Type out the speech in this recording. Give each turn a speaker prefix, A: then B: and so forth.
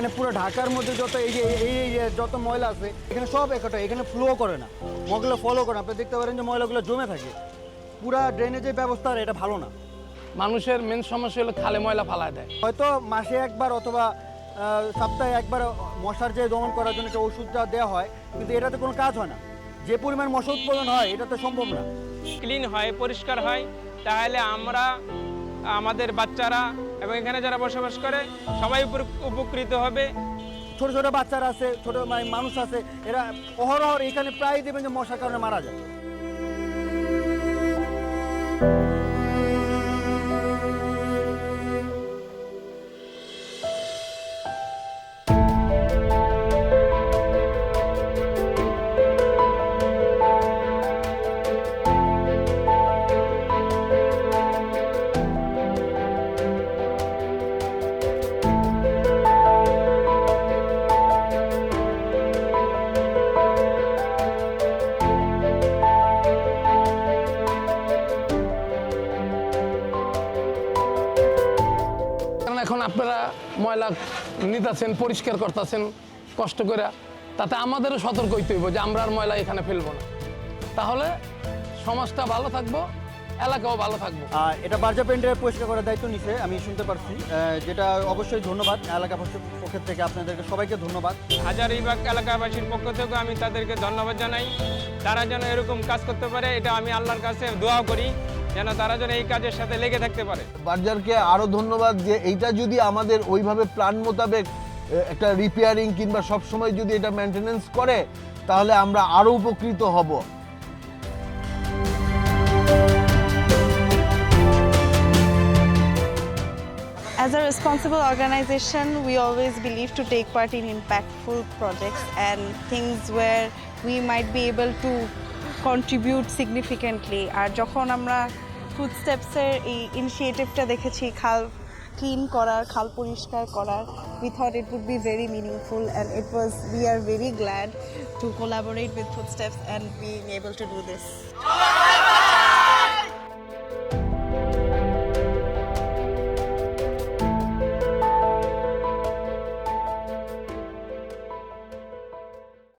A: এখানে পুরো ঢাকার মধ্যে যত এই যে যত ময়লা আছে এখানে সব একটা এখানে ফ্লো করে না, ময়লাগুলো ফলো করে না। আপনি দেখতে পারেন যে ময়লাগুলো জমে থাকে। পুরা ড্রেনেজের ব্যবস্থা এটা ভালো না।
B: মানুষের মেন সমস্যা হলো খালে ময়লা ফালায় দেয়।
A: হয়তো মাসে একবার অথবা সপ্তাহে একবার মশার যে দমন করার জন্য একটা ওষুধটা দেওয়া হয়, কিন্তু এটাতে কোনো কাজ হয় না। যে পরিমাণ মশা উৎপাদন হয় এটা তো সম্ভব না।
C: ক্লিন হয়, পরিষ্কার হয়, তাহলে আমরা, আমাদের বাচ্চারা এবং এখানে যারা বসবাস করে সবাই উপকৃত হবে।
A: ছোট ছোট বাচ্চারা আছে, ছোট মানুষ আছে, এরা অহরহ এখানে প্রায় দেবেন যে মশার কারণে মারা যায়।
B: এখন আপনারা ময়লা নিতেছেন, পরিষ্কার করতেছেন কষ্ট করে, তাতে আমাদেরও সতর্ক হইতে হইব যে আমরা আর ময়লা এখানে ফেলবো না। তাহলে সমাজটা ভালো থাকবো, এলাকাও ভালো থাকবো।
A: এটা বার্জা পেন্টের পরিষ্কার করার দায়িত্ব নিছে, আমি শুনতে পারছি, যেটা অবশ্যই ধন্যবাদ এলাকাবাসীর পক্ষ থেকে, আপনাদেরকে সবাইকে ধন্যবাদ।
C: হাজারীবাগ এলাকাবাসীর পক্ষ থেকে আমি তাদেরকে ধন্যবাদ জানাই। তারা যেন এরকম কাজ করতে পারে, এটা আমি আল্লাহর কাছে দোয়া করি যেন তারা যেন এই কাজের সাথে লেগে থাকতে পারে।
D: বার্জারকে আরও ধন্যবাদ যে এইটা যদি আমাদের ওইভাবে প্ল্যান মোতাবেক একটা রিপেয়ারিং কিংবা সবসময় যদি এটা মেনটেনেন্স করে তাহলে আমরা আরও উপকৃত হব।
E: As a responsible organization, we always believe to take part in impactful projects and things where we might be able to contribute significantly. আর যখন আমরা ফুডস্টেপসের এই ইনিশিয়েটিভটা দেখেছি, খাল ক্লিন করার, খাল পরিষ্কার করার, we thought it would be very meaningful and we are very glad to collaborate with Footsteps and being able to do this.